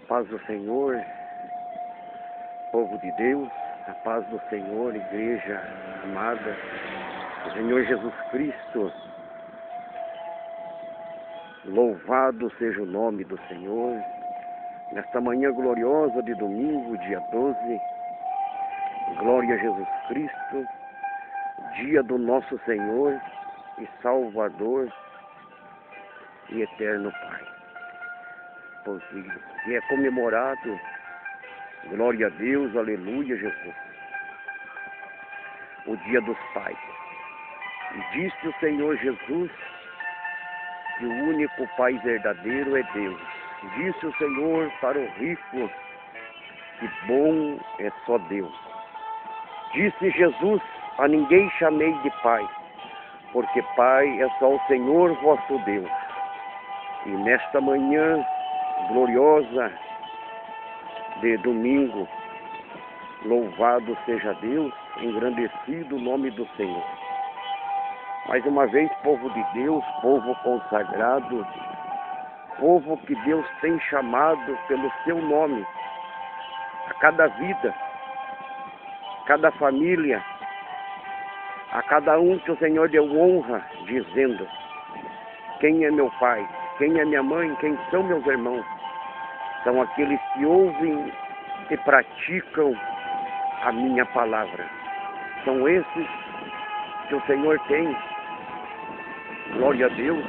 paz do Senhor, povo de Deus, a paz do Senhor, igreja amada, o Senhor Jesus Cristo, louvado seja o nome do Senhor, nesta manhã gloriosa de domingo, dia 12, glória a Jesus Cristo, dia do nosso Senhor e Salvador e eterno Pai, porque é comemorado, glória a Deus, aleluia, Jesus, o dia dos pais. E disse o Senhor Jesus que o único Pai verdadeiro é Deus. Disse o Senhor para o rico que bom é só Deus. Disse Jesus: a ninguém chamei de Pai, porque Pai é só o Senhor vosso Deus. E nesta manhã gloriosa de domingo, louvado seja Deus, engrandecido o nome do Senhor. Mais uma vez, povo de Deus, povo consagrado, povo que Deus tem chamado pelo seu nome, a cada vida, cada família, a cada um que o Senhor deu honra, dizendo: quem é meu pai, quem é minha mãe, quem são meus irmãos? São aqueles que ouvem e praticam a minha palavra. São esses que o Senhor tem, glória a Deus,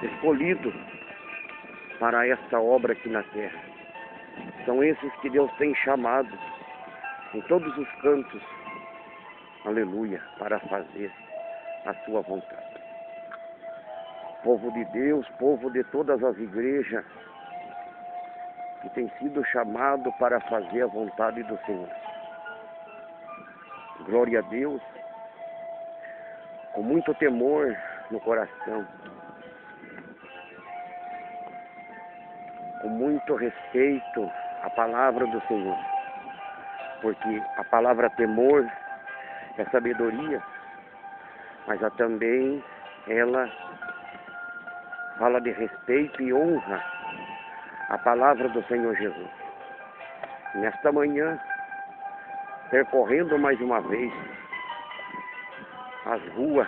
escolhido para essa obra aqui na terra. São esses que Deus tem chamado em todos os cantos, aleluia, para fazer a sua vontade. Povo de Deus, povo de todas as igrejas, que tem sido chamado para fazer a vontade do Senhor. Glória a Deus, com muito temor no coração, com muito respeito à palavra do Senhor, porque a palavra temor é sabedoria, mas também ela fala de respeito e honra à palavra do Senhor Jesus. Nesta manhã, percorrendo mais uma vez as ruas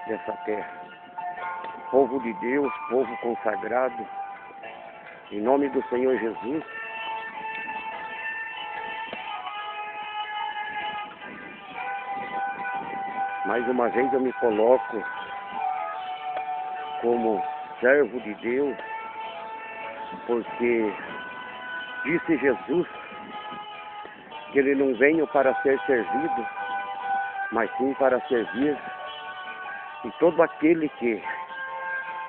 dessa terra, povo de Deus, povo consagrado, em nome do Senhor Jesus, mais uma vez eu me coloco como servo de Deus, porque disse Jesus que ele não veio para ser servido, mas sim para servir. E todo aquele que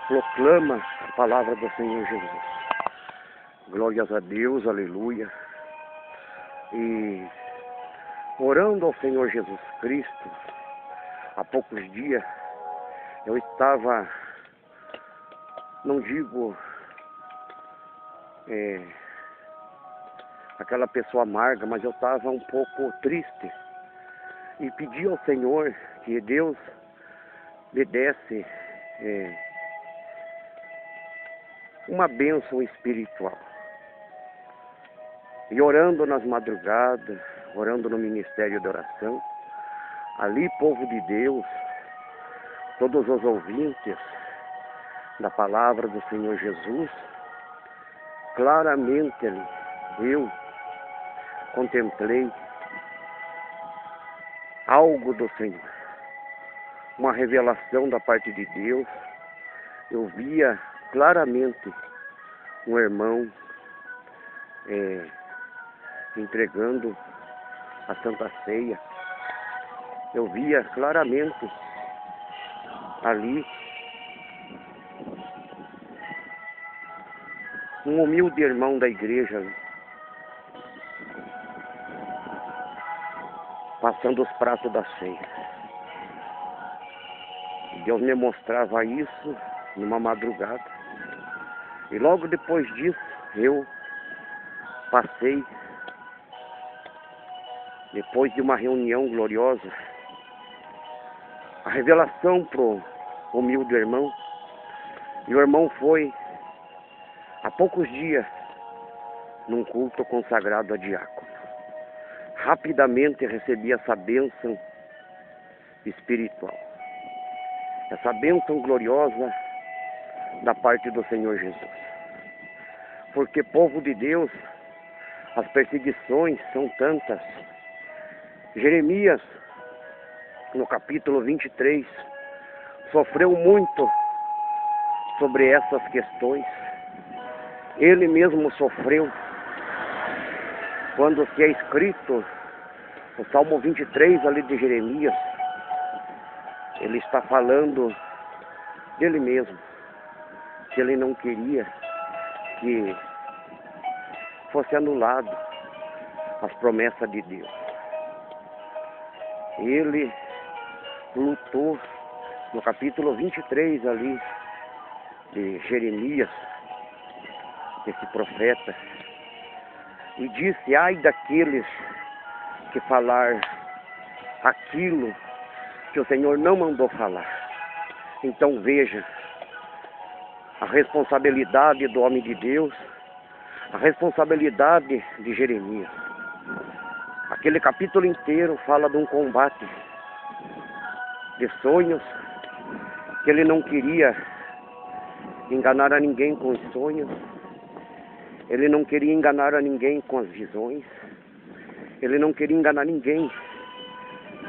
proclama a palavra do Senhor Jesus. Glórias a Deus, aleluia. E orando ao Senhor Jesus Cristo, há poucos dias eu estava, não digo aquela pessoa amarga, mas eu estava um pouco triste e pedi ao Senhor que Deus me desse uma bênção espiritual. E orando nas madrugadas, orando no ministério de oração, ali, povo de Deus, todos os ouvintes da palavra do Senhor Jesus, claramente eu contemplei algo do Senhor, uma revelação da parte de Deus. Eu via claramente um irmão entregando a Santa Ceia. Eu via claramente ali um humilde irmão da igreja passando os pratos da ceia. Deus me mostrava isso numa madrugada. E logo depois disso, eu passei, depois de uma reunião gloriosa, a revelação para o humilde irmão. E o irmão foi há poucos dias, num culto consagrado a diácono. Rapidamente recebi essa bênção espiritual. Essa bênção gloriosa da parte do Senhor Jesus. Porque, povo de Deus, as perseguições são tantas. Jeremias, no capítulo 23, sofreu muito sobre essas questões. Ele mesmo sofreu. Quando se é escrito o Salmo 23 ali de Jeremias, ele está falando dele mesmo, que ele não queria que fosse anulado as promessas de Deus. Ele lutou no capítulo 23 ali de Jeremias, esse profeta, e disse: ai daqueles que falar aquilo que o Senhor não mandou falar. Então veja a responsabilidade do homem de Deus, a responsabilidade de Jeremias. Aquele capítulo inteiro fala de um combate de sonhos, que ele não queria enganar a ninguém com os sonhos, ele não queria enganar a ninguém com as visões, ele não queria enganar ninguém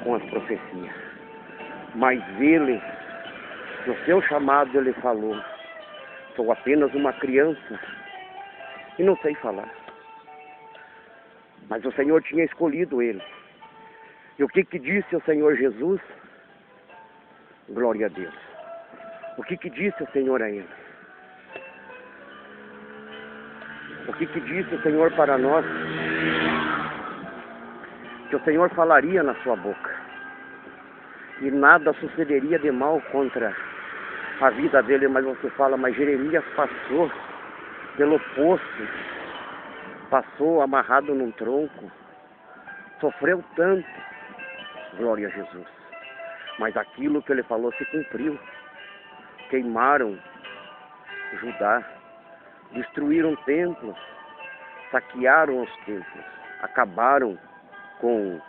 com as profecias. Mas ele, no seu chamado, ele falou: sou apenas uma criança e não sei falar. Mas o Senhor tinha escolhido ele. E o que disse o Senhor Jesus? Glória a Deus. O que disse o Senhor a ele? O que disse o Senhor para nós? Que o Senhor falaria na sua boca. E nada sucederia de mal contra a vida dele. Mas você fala: mas Jeremias passou pelo poço, passou amarrado num tronco, sofreu tanto. Glória a Jesus. Mas aquilo que ele falou se cumpriu. Queimaram Judá, destruíram templos, saquearam os templos, acabaram com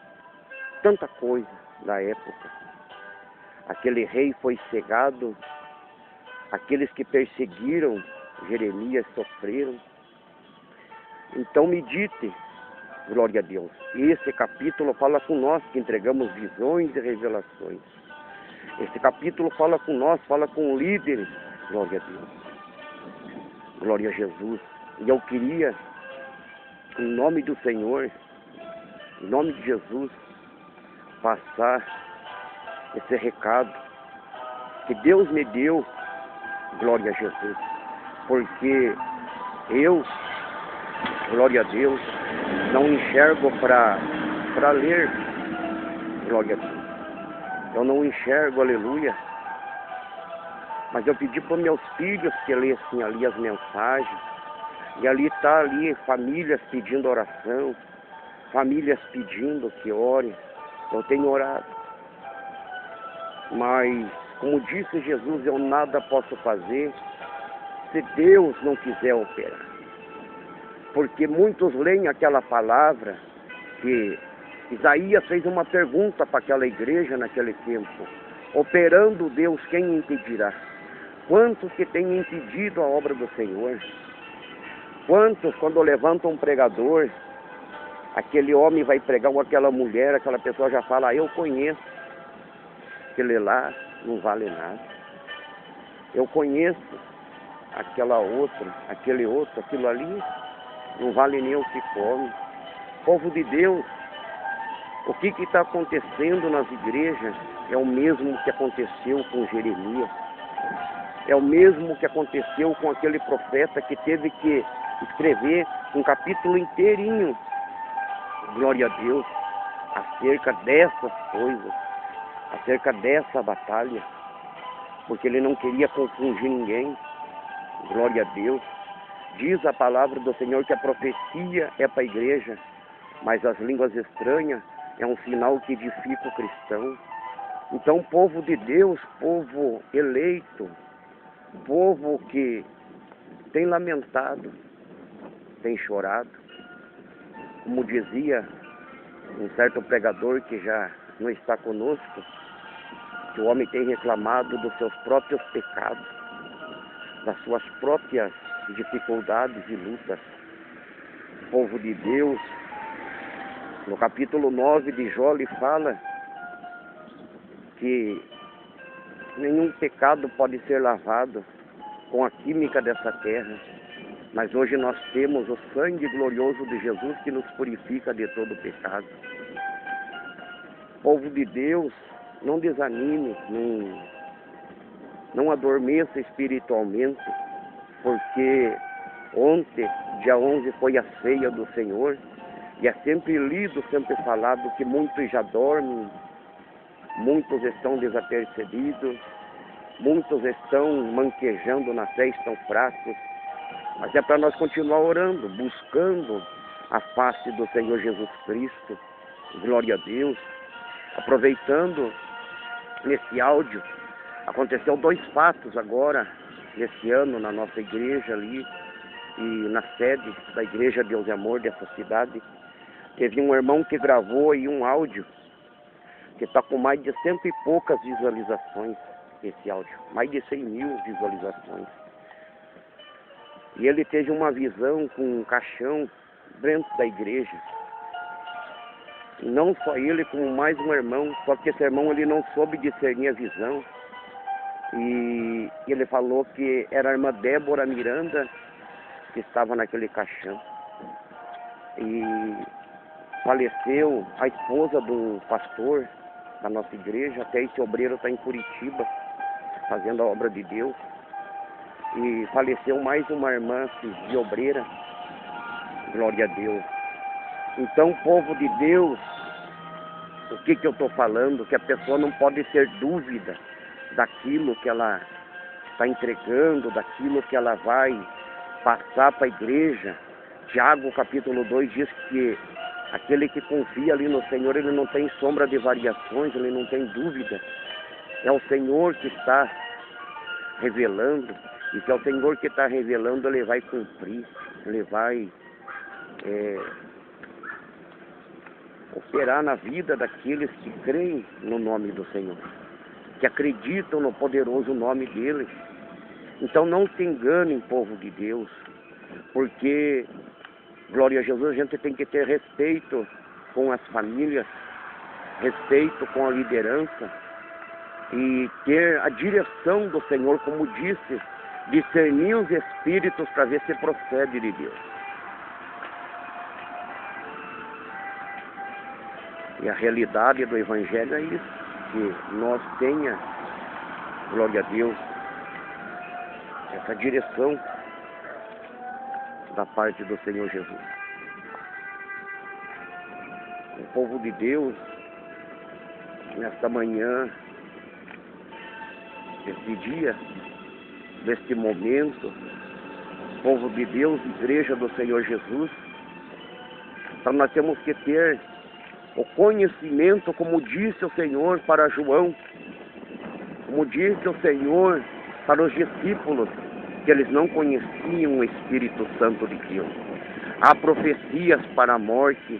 tanta coisa da época. Aquele rei foi cegado, aqueles que perseguiram Jeremias sofreram. Então medite, glória a Deus. Esse capítulo fala com nós que entregamos visões e revelações. Esse capítulo fala com nós, fala com líderes, glória a Deus. Glória a Jesus. E eu queria, em nome do Senhor, em nome de Jesus, passar esse recado que Deus me deu, glória a Jesus. Porque eu, glória a Deus, não enxergo para ler, glória a Deus. Eu não enxergo, aleluia. Mas eu pedi para meus filhos que lessem ali as mensagens. E ali está ali famílias pedindo oração, famílias pedindo que ore. Eu tenho orado. Mas, como disse Jesus, eu nada posso fazer se Deus não quiser operar. Porque muitos leem aquela palavra que Isaías fez uma pergunta para aquela igreja naquele tempo: operando Deus, quem impedirá? Quantos que têm impedido a obra do Senhor? Quantos, quando levantam um pregador, aquele homem vai pregar, ou aquela mulher, aquela pessoa já fala: eu conheço, aquele lá não vale nada. Eu conheço aquela outra, aquele outro, aquilo ali não vale nem o que come. Povo de Deus, o que está acontecendo nas igrejas é o mesmo que aconteceu com Jeremias. É o mesmo que aconteceu com aquele profeta que teve que escrever um capítulo inteirinho, glória a Deus, acerca dessas coisas, acerca dessa batalha, porque ele não queria confundir ninguém, glória a Deus. Diz a palavra do Senhor que a profecia é para a igreja, mas as línguas estranhas é um sinal que edifica o cristão. Então, povo de Deus, povo eleito, povo que tem lamentado, tem chorado. Como dizia um certo pregador que já não está conosco, que o homem tem reclamado dos seus próprios pecados, das suas próprias dificuldades e lutas. O povo de Deus, no capítulo 9 de Jó, ele fala que nenhum pecado pode ser lavado com a química dessa terra, mas hoje nós temos o sangue glorioso de Jesus que nos purifica de todo pecado. Povo de Deus, não desanime, não adormeça espiritualmente, porque ontem, dia 11, foi a ceia do Senhor, e é sempre lido, sempre falado que muitos já dormem, muitos estão desapercebidos, muitos estão manquejando na fé, estão fracos, mas é para nós continuar orando, buscando a face do Senhor Jesus Cristo. Glória a Deus. Aproveitando nesse áudio, aconteceu 2 fatos agora, nesse ano, na nossa igreja ali, e na sede da Igreja Deus e Amor dessa cidade. Teve um irmão que gravou aí um áudio, que está com mais de 100 e poucas visualizações, esse áudio, mais de 100.000 visualizações. E ele teve uma visão com um caixão dentro da igreja. E não só ele, como mais um irmão, só que esse irmão ele não soube discernir a visão. E ele falou que era a irmã Débora Miranda que estava naquele caixão. E faleceu a esposa do pastor da nossa igreja, até esse obreiro está em Curitiba, fazendo a obra de Deus. E faleceu mais uma irmã de obreira. Glória a Deus. Então, povo de Deus, o que eu estou falando? Que a pessoa não pode ter dúvida daquilo que ela está entregando, daquilo que ela vai passar para a igreja. Tiago, capítulo 2, diz que aquele que confia ali no Senhor, ele não tem sombra de variações, ele não tem dúvida. É o Senhor que está revelando, e se é o Senhor que está revelando, ele vai cumprir, ele vai operar na vida daqueles que creem no nome do Senhor, que acreditam no poderoso nome dele. Então não se enganem, povo de Deus, porque, glória a Jesus, a gente tem que ter respeito com as famílias, respeito com a liderança, e ter a direção do Senhor, como disse, discernir os espíritos para ver se procede de Deus. E a realidade do Evangelho é isso, que nós tenha, glória a Deus, essa direção da parte do Senhor Jesus. O povo de Deus, nesta manhã, deste dia, deste momento, povo de Deus, igreja do Senhor Jesus, então nós temos que ter o conhecimento, como disse o Senhor para João, como disse o Senhor para os discípulos, que eles não conheciam o Espírito Santo de Deus. Há profecias para a morte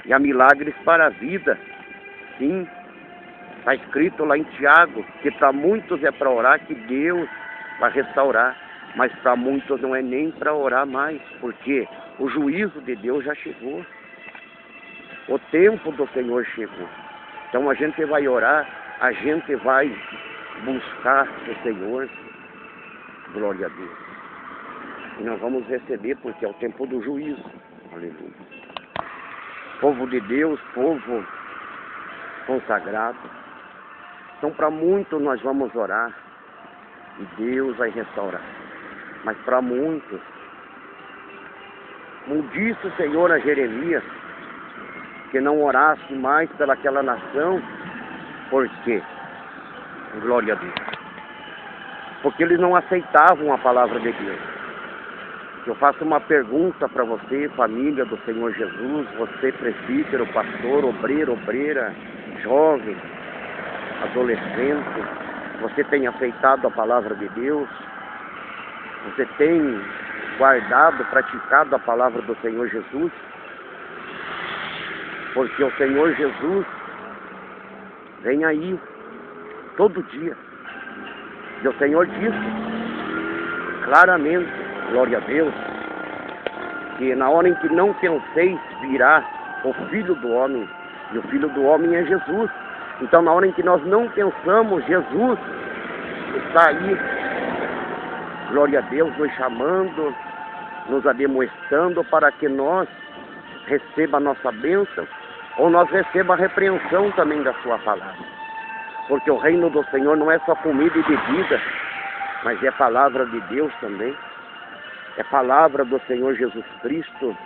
e há milagres para a vida. Sim, está escrito lá em Tiago que para muitos é para orar que Deus vai restaurar, mas para muitos não é nem para orar mais, porque o juízo de Deus já chegou. O tempo do Senhor chegou. Então a gente vai orar, a gente vai buscar o Senhor. Glória a Deus. E nós vamos receber, porque é o tempo do juízo. Aleluia. Povo de Deus, povo consagrado. Então para muitos nós vamos orar e Deus vai restaurar. Mas para muitos, como disse o Senhor a Jeremias, que não orasse mais pelaquela nação. Por quê? Glória a Deus. Porque eles não aceitavam a palavra de Deus. Eu faço uma pergunta para você, família do Senhor Jesus, você presbítero, pastor, obreiro, obreira, jovem, adolescente, você tem aceitado a palavra de Deus? Você tem guardado, praticado a palavra do Senhor Jesus, porque o Senhor Jesus vem aí todo dia. E o Senhor disse claramente, glória a Deus, que na hora em que não penseis virá o Filho do Homem, e o Filho do Homem é Jesus. Então na hora em que nós não pensamos, Jesus está aí, glória a Deus, nos chamando, nos ademoestando para que nós receba a nossa bênção, ou nós receba a repreensão também da sua palavra. Porque o reino do Senhor não é só comida e bebida, mas é palavra de Deus também. É palavra do Senhor Jesus Cristo.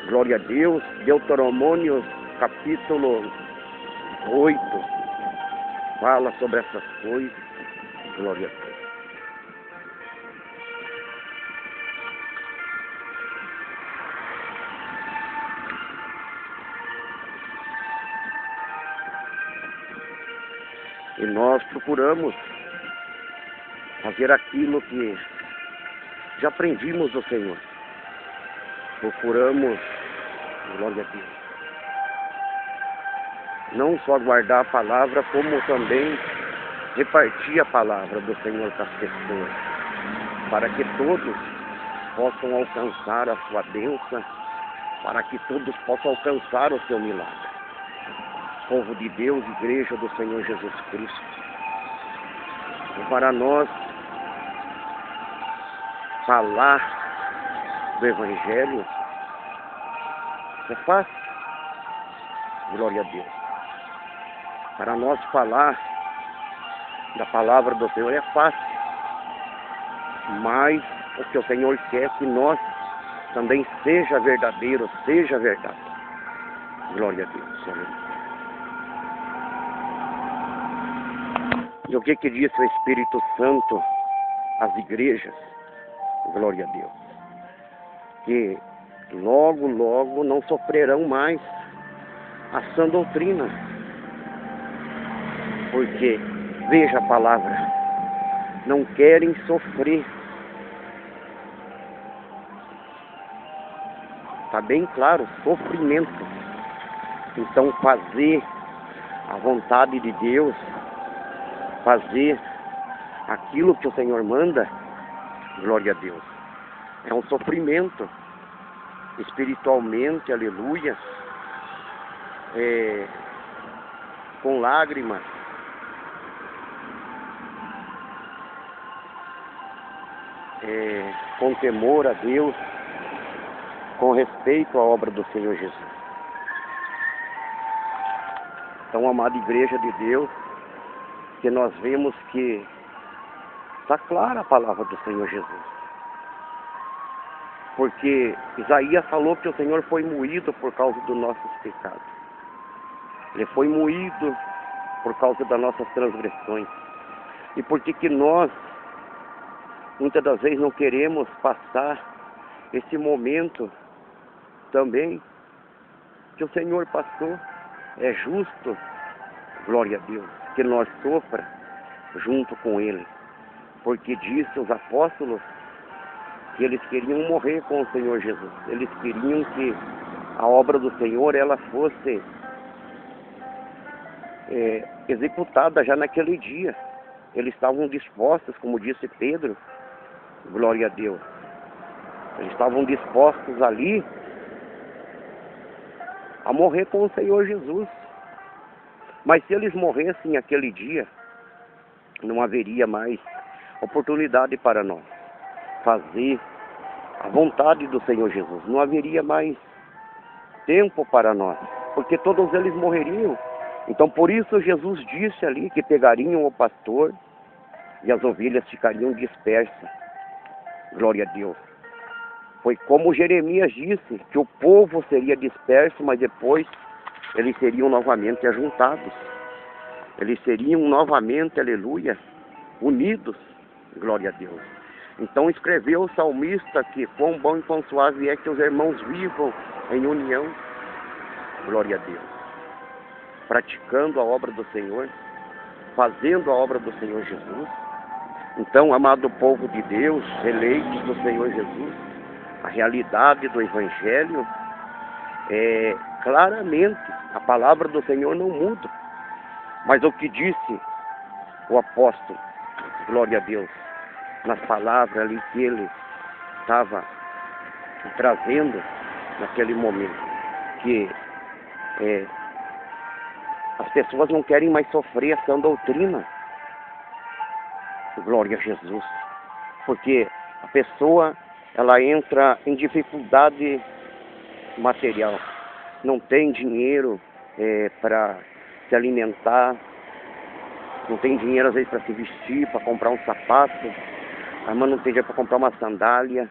Glória a Deus. Deuteronômio capítulo 8 fala sobre essas coisas. Glória a Deus. E nós procuramos fazer aquilo que já aprendimos do Senhor. Procuramos, glória a Deus, não só guardar a palavra, como também repartir a palavra do Senhor para as pessoas, para que todos possam alcançar a sua bênção, para que todos possam alcançar o seu milagre. Povo de Deus, igreja do Senhor Jesus Cristo. E para nós falar do Evangelho é fácil, glória a Deus. Para nós falar da palavra do Senhor é fácil, mas o que o Senhor quer é que nós também seja verdadeiro, seja verdade. Glória a Deus. Amém. E o que disse o Espírito Santo às igrejas? Glória a Deus. Que logo, logo não sofrerão mais a sã doutrina. Porque, veja a palavra, não querem sofrer. Está bem claro, sofrimento. Então fazer a vontade de Deus, fazer aquilo que o Senhor manda, glória a Deus, é um sofrimento espiritualmente, aleluia, com lágrimas, com temor a Deus, com respeito à obra do Senhor Jesus. Então, amada igreja de Deus, que nós vemos que está clara a palavra do Senhor Jesus. Porque Isaías falou que o Senhor foi moído por causa dos nossos pecados. Ele foi moído por causa das nossas transgressões. E porque que nós, muitas das vezes, não queremos passar esse momento também que o Senhor passou. É justo, glória a Deus, que nós sofra junto com Ele. Porque disse os apóstolos que eles queriam morrer com o Senhor Jesus. Eles queriam que a obra do Senhor ela fosse executada já naquele dia. Eles estavam dispostos, como disse Pedro, glória a Deus. Eles estavam dispostos ali a morrer com o Senhor Jesus. Mas se eles morressem aquele dia, não haveria mais oportunidade para nós fazer a vontade do Senhor Jesus. Não haveria mais tempo para nós, porque todos eles morreriam. Então por isso Jesus disse ali que pegariam o pastor e as ovelhas ficariam dispersas. Glória a Deus. Foi como Jeremias disse, que o povo seria disperso, mas depois eles seriam novamente ajuntados. Eles seriam novamente, aleluia, unidos. Glória a Deus. Então escreveu o salmista que quão bom e quão suave é que os irmãos vivam em união. Glória a Deus. Praticando a obra do Senhor, fazendo a obra do Senhor Jesus, Então, amado povo de Deus, eleitos do Senhor Jesus, a realidade do Evangelho é claramente, a palavra do Senhor não muda. Mas o que disse o apóstolo, glória a Deus, nas palavras ali que ele estava trazendo naquele momento, que as pessoas não querem mais sofrer essa doutrina. Glória a Jesus. Porque a pessoa, ela entra em dificuldade material. Não tem dinheiro para se alimentar. Não tem dinheiro, às vezes, para se vestir, para comprar um sapato. A irmã não tem dinheiro para comprar uma sandália.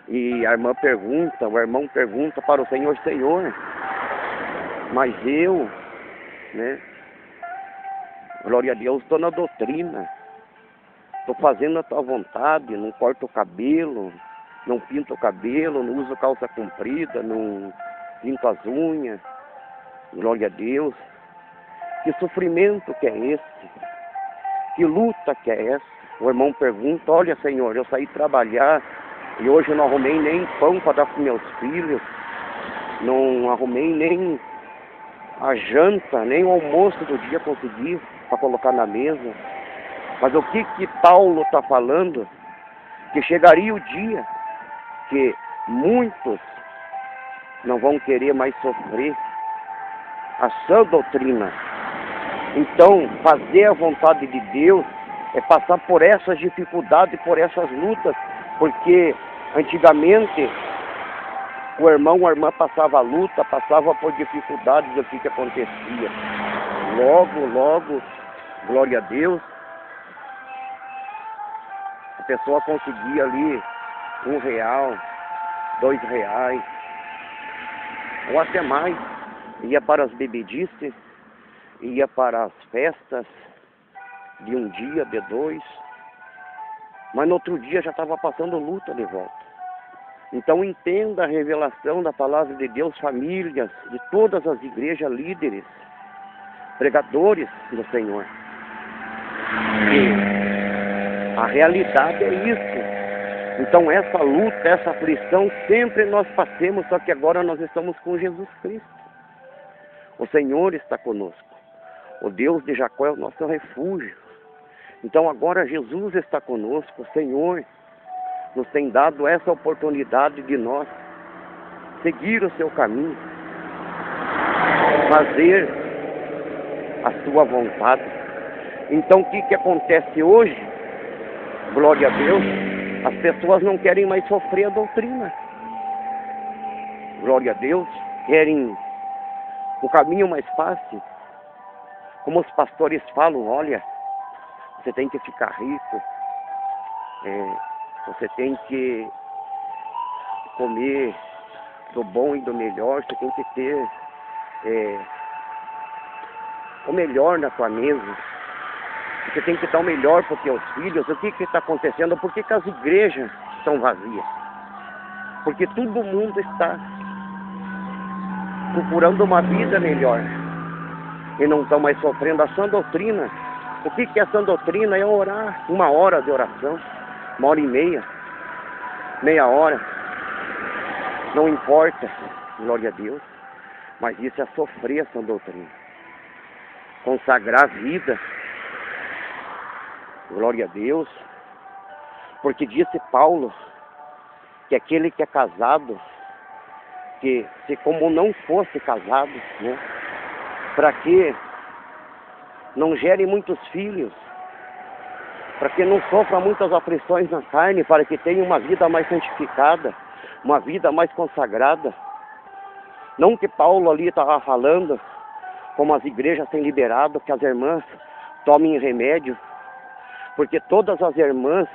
E a irmã pergunta, o irmão pergunta para o Senhor: Senhor, mas eu, né? Glória a Deus, estou na doutrina. Estou fazendo a tua vontade, não corto o cabelo, não pinto o cabelo, não uso calça comprida, não pinto as unhas. Glória a Deus. Que sofrimento que é esse? Que luta que é essa? O irmão pergunta: olha, Senhor, eu saí trabalhar e hoje eu não arrumei nem pão para dar para meus filhos, não arrumei nem a janta, nem o almoço do dia consegui para colocar na mesa. Mas o que Paulo está falando? Que chegaria o dia que muitos não vão querer mais sofrer a sã doutrina. Então, fazer a vontade de Deus é passar por essas dificuldades, por essas lutas, porque antigamente o irmão ou a irmã passava a luta, passava por dificuldades, o que acontecia? Logo, glória a Deus, a pessoa conseguia ali R$1, R$2, ou até mais. Ia para as bebedices, ia para as festas de um dia, de dois, mas no outro dia já estava passando luta de volta. Então entenda a revelação da palavra de Deus, famílias de todas as igrejas, líderes, pregadores do Senhor. E a realidade é isso. Então essa luta, essa aflição, sempre nós passemos, só que agora nós estamos com Jesus Cristo. O Senhor está conosco. O Deus de Jacó é o nosso refúgio. Então agora Jesus está conosco. O Senhor nos tem dado essa oportunidade de nós seguir o seu caminho, fazer a sua vontade. Então o que acontece hoje? Glória a Deus, as pessoas não querem mais sofrer a doutrina. Glória a Deus, querem o caminho mais fácil. Como os pastores falam: olha, você tem que ficar rico, você tem que comer do bom e do melhor, você tem que ter o melhor na tua mesa, você tem que dar o melhor para os teus filhos. O que está acontecendo? Por que as igrejas estão vazias? Porque todo mundo está procurando uma vida melhor e não estão mais sofrendo a sã doutrina. O que é a sã doutrina? É orar 1 hora de oração, 1h30, meia hora, não importa, glória a Deus, mas isso é sofrer a sã doutrina, consagrar a vida, glória a Deus, porque disse Paulo que aquele que é casado, que se como não fosse casado, né, para que não gere muitos filhos, para que não sofra muitas aflições na carne, para que tenha uma vida mais santificada, uma vida mais consagrada. Não que Paulo ali estava falando, como as igrejas têm liberado, que as irmãs tomem remédio, porque todas as irmãs,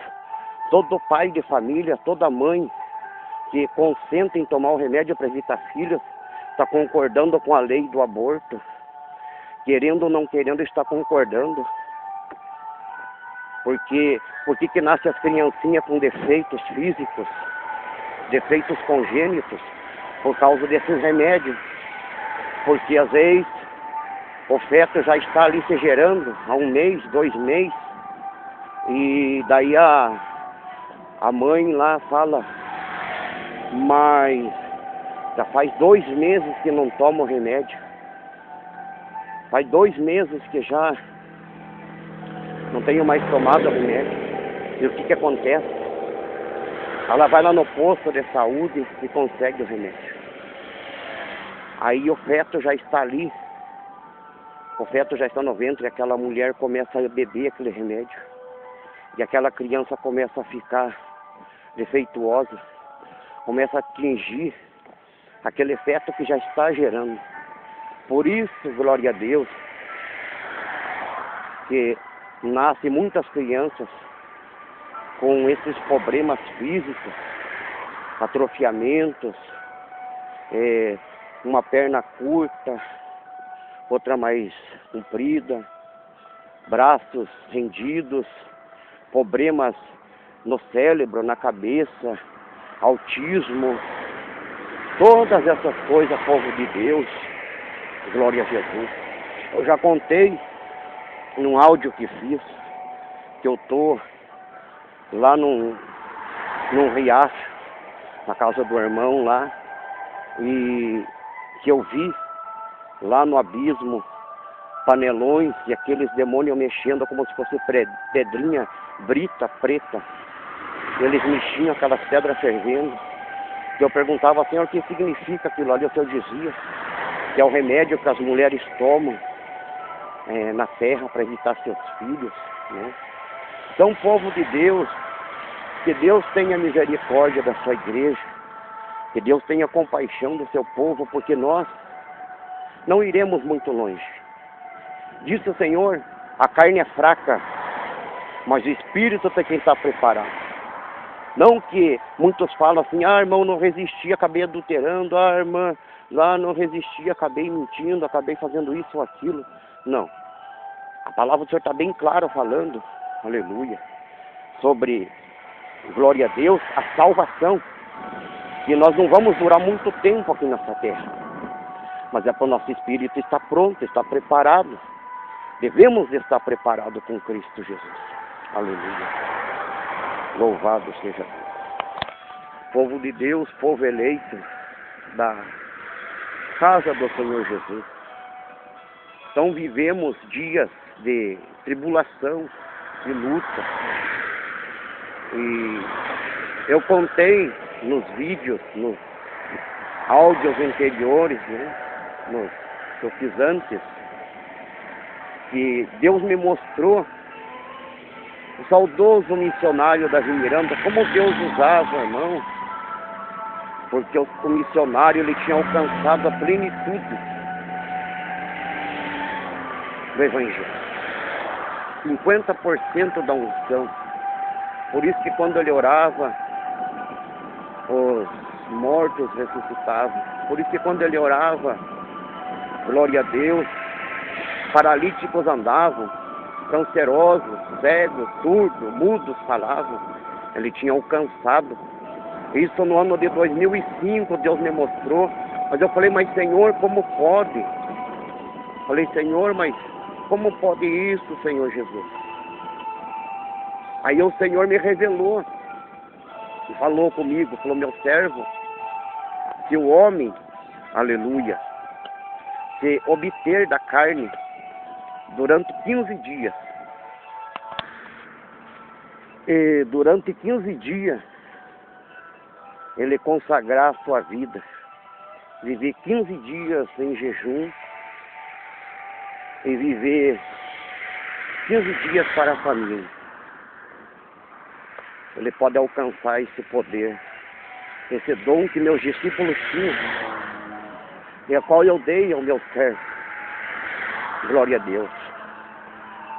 todo pai de família, toda mãe que consente em tomar o remédio para evitar filhos, está concordando com a lei do aborto. Querendo ou não querendo, está concordando. Porque que nasce as criancinhas com defeitos físicos, defeitos congênitos, por causa desses remédios. Porque às vezes o feto já está ali se gerando há 1 mês, 2 meses, E daí a mãe lá fala, mas já faz 2 meses que não toma o remédio. Faz 2 meses que já não tenho mais tomado o remédio. E o que acontece? Ela vai lá no posto de saúde e consegue o remédio. Aí o feto já está ali. O feto já está no ventre e aquela mulher começa a beber aquele remédio. E aquela criança começa a ficar defeituosa. Começa a atingir aquele feto que já está gerando. Por isso, glória a Deus, que nascem muitas crianças com esses problemas físicos, atrofiamentos, uma perna curta, outra mais comprida, braços rendidos, problemas no cérebro, na cabeça, autismo, todas essas coisas, povo de Deus, glória a Jesus. Eu já contei num áudio que fiz, que eu tô lá num riacho, na casa do irmão lá, e que eu vi lá no abismo panelões e aqueles demônios mexendo como se fosse pedrinha brita, preta. Eles mexiam aquelas pedras fervendo. E eu perguntava, Senhor, o que significa aquilo ali? O Senhor dizia que é o remédio que as mulheres tomam na terra para evitar seus filhos, né? Então, povo de Deus, que Deus tenha misericórdia da sua igreja, que Deus tenha compaixão do seu povo, porque nós não iremos muito longe. Disse o Senhor, a carne é fraca, mas o espírito tem que estar preparado. Não que muitos falam assim, irmão, não resisti, acabei adulterando, irmã, lá não resisti, acabei mentindo, acabei fazendo isso ou aquilo. Não. A palavra do Senhor está bem clara falando, aleluia, sobre, glória a Deus, a salvação. Que nós não vamos durar muito tempo aqui nessa terra. Mas é para o nosso espírito estar pronto, estar preparado. Devemos estar preparados com Cristo Jesus. Aleluia. Louvado seja Deus. Povo de Deus, povo eleito da casa do Senhor Jesus. Então vivemos dias de tribulação, de luta. E eu contei nos vídeos, nos áudios anteriores, né, nos que eu fiz antes, que Deus me mostrou o saudoso missionário Davi Miranda, como Deus usava, irmão, porque o missionário ele tinha alcançado a plenitude do Evangelho, 50% da unção. Por isso que quando ele orava, os mortos ressuscitavam. Por isso que quando ele orava, glória a Deus, paralíticos andavam, cancerosos, cegos, surdos, mudos falavam. Ele tinha alcançado. Isso no ano de 2005 Deus me mostrou. Mas eu falei, mas Senhor, como pode? Falei, Senhor, mas como pode isso, Senhor Jesus? Aí o Senhor me revelou e falou comigo, falou, meu servo, se o homem, aleluia, se obter da carne durante 15 dias, e durante 15 dias ele consagrar a sua vida, viver 15 dias em jejum e viver 15 dias para a família, ele pode alcançar esse poder, esse dom que meus discípulos tinham, e a qual eu dei ao meu servo. Glória a Deus.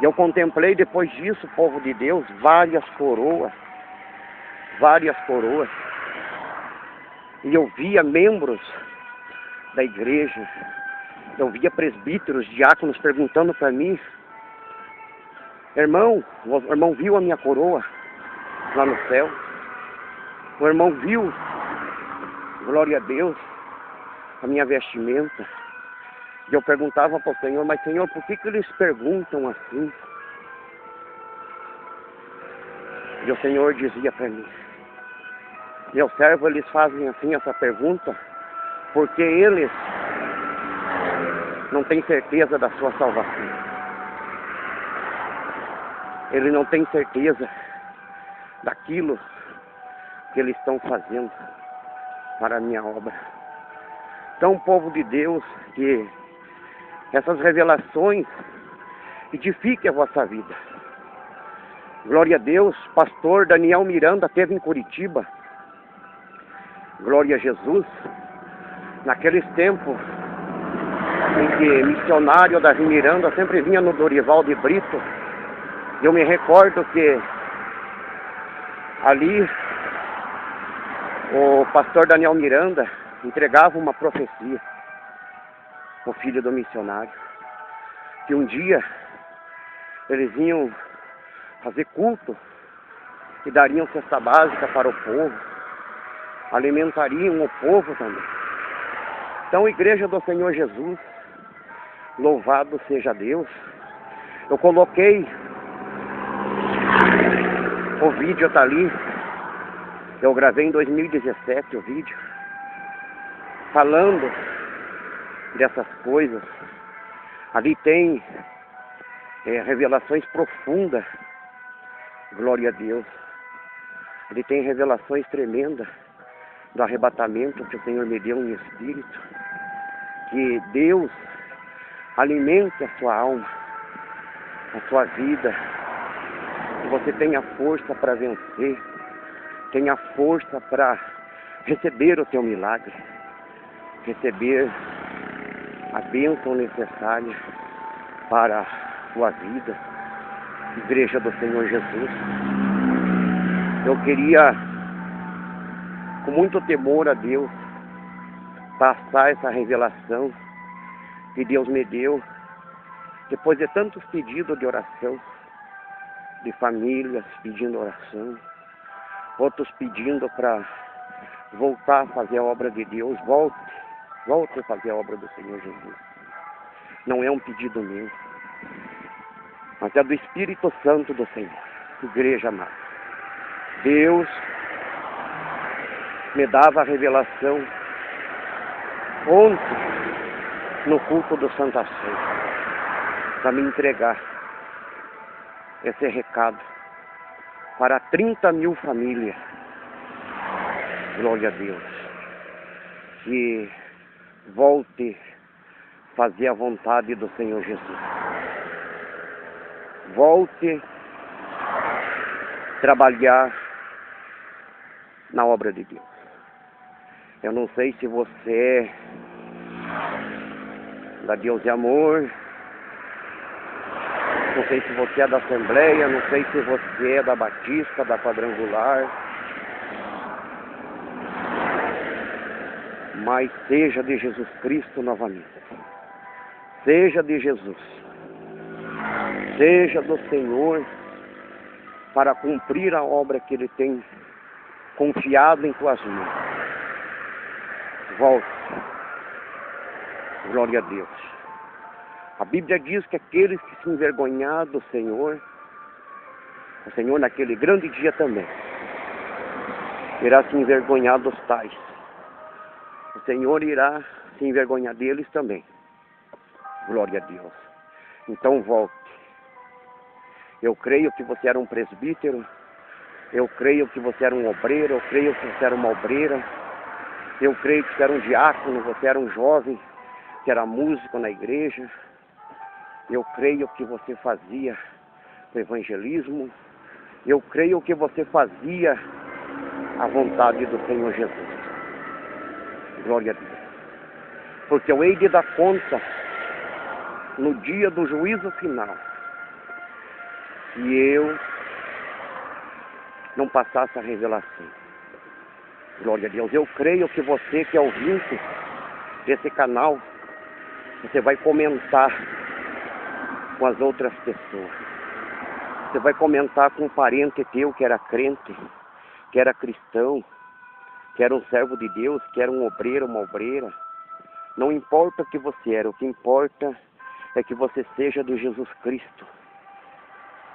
E eu contemplei depois disso, povo de Deus, várias coroas. E eu via membros da igreja, eu via presbíteros, diáconos perguntando para mim, irmão, o irmão viu a minha coroa lá no céu? O irmão viu, glória a Deus, a minha vestimenta? E eu perguntava para o Senhor, mas Senhor, por que eles perguntam assim? E o Senhor dizia para mim: meus servos, eles fazem assim essa pergunta porque eles não têm certeza da sua salvação. Eles não têm certeza daquilo que eles estão fazendo para a minha obra. Então, povo de Deus, que essas revelações edifiquem a vossa vida. Glória a Deus. Pastor Daniel Miranda esteve em Curitiba. Glória a Jesus. Naqueles tempos em que missionário Davi Miranda sempre vinha no Dorival de Brito, eu me recordo que ali o pastor Daniel Miranda entregava uma profecia ao filho do missionário, que um dia eles iam fazer culto e dariam cesta básica para o povo, alimentariam o povo também. Então, Igreja do Senhor Jesus, louvado seja Deus. Eu coloquei o vídeo, tá ali. Eu gravei em 2017 o vídeo, falando dessas coisas. Ali tem revelações profundas. Glória a Deus. Ali tem revelações tremendas do arrebatamento que o Senhor me deu em espírito. Que Deus alimente a sua alma, a sua vida. Que você tenha força para vencer. Tenha força para receber o teu milagre. Receber a bênção necessária para a sua vida. Igreja do Senhor Jesus. Eu queria, com muito temor a Deus, passar essa revelação que Deus me deu, depois de tantos pedidos de oração, de famílias pedindo oração, outros pedindo para voltar a fazer a obra de Deus. Volte a fazer a obra do Senhor Jesus. Não é um pedido meu, mas é do Espírito Santo do Senhor. Igreja amada, Deus me dava a revelação ontem no culto do Santa Ceia, para me entregar esse recado para 30 mil famílias. Glória a Deus. Que volte a fazer a vontade do Senhor Jesus. Volte a trabalhar na obra de Deus. Eu não sei se você é da Deus e Amor, não sei se você é da Assembleia, não sei se você é da Batista, da Quadrangular, mas seja de Jesus Cristo novamente. Seja de Jesus. Seja do Senhor para cumprir a obra que Ele tem confiado em tuas mãos. Volte. Glória a Deus. A Bíblia diz que aqueles que se envergonhar do Senhor, o Senhor naquele grande dia também irá se envergonhar dos tais. O Senhor irá se envergonhar deles também. Glória a Deus. Então volte. Eu creio que você era um presbítero. Eu creio que você era um obreiro. Eu creio que você era uma obreira. Eu creio que você era um diácono. Você era um jovem que era músico na igreja. Eu creio que você fazia o evangelismo. Eu creio que você fazia a vontade do Senhor Jesus. Glória a Deus. Porque eu hei de dar conta no dia do juízo final. Se eu não passasse a revelação. Glória a Deus. Eu creio que você que é ouvinte desse canal, você vai comentar com as outras pessoas. Você vai comentar com um parente teu que era crente, que era cristão, que era um servo de Deus, que era um obreiro, uma obreira. Não importa o que você era, o que importa é que você seja de Jesus Cristo.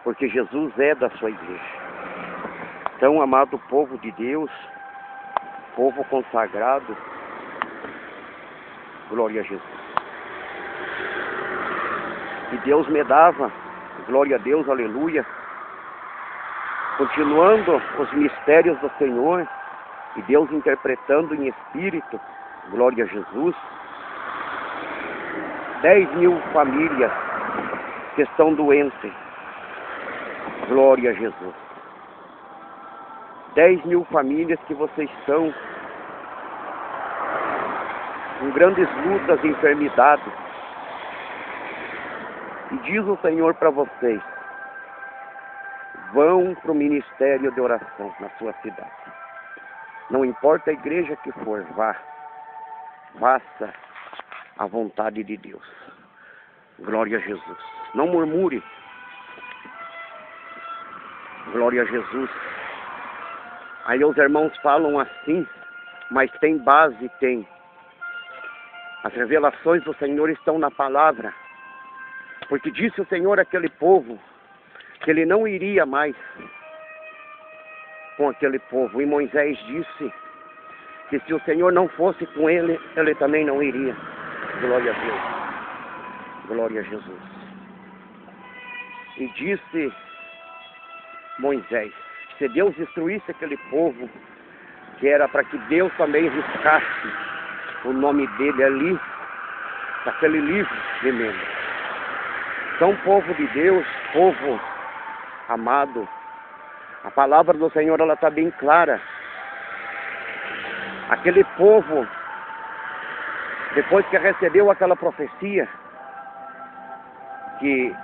Porque Jesus é da sua igreja. Então, amado povo de Deus, povo consagrado, glória a Jesus. E Deus me dava, glória a Deus, aleluia, continuando os mistérios do Senhor, e Deus interpretando em espírito, glória a Jesus, 10.000 famílias que estão doentes, glória a Jesus. 10.000 famílias que vocês estão com grandes lutas e enfermidades. E diz o Senhor para vocês, vão para o ministério de oração na sua cidade. Não importa a igreja que for, vá. Faça a vontade de Deus. Glória a Jesus. Não murmure. Glória a Jesus. Aí os irmãos falam assim, mas tem base, tem. As revelações do Senhor estão na palavra. Porque disse o Senhor àquele povo que ele não iria mais com aquele povo. E Moisés disse que se o Senhor não fosse com ele, ele também não iria. Glória a Deus. Glória a Jesus. E disse Moisés, se Deus destruísse aquele povo, que era para que Deus também riscasse o nome dele ali, daquele livro de membros. Então, povo de Deus, povo amado, a palavra do Senhor, ela está bem clara. Aquele povo, depois que recebeu aquela profecia, que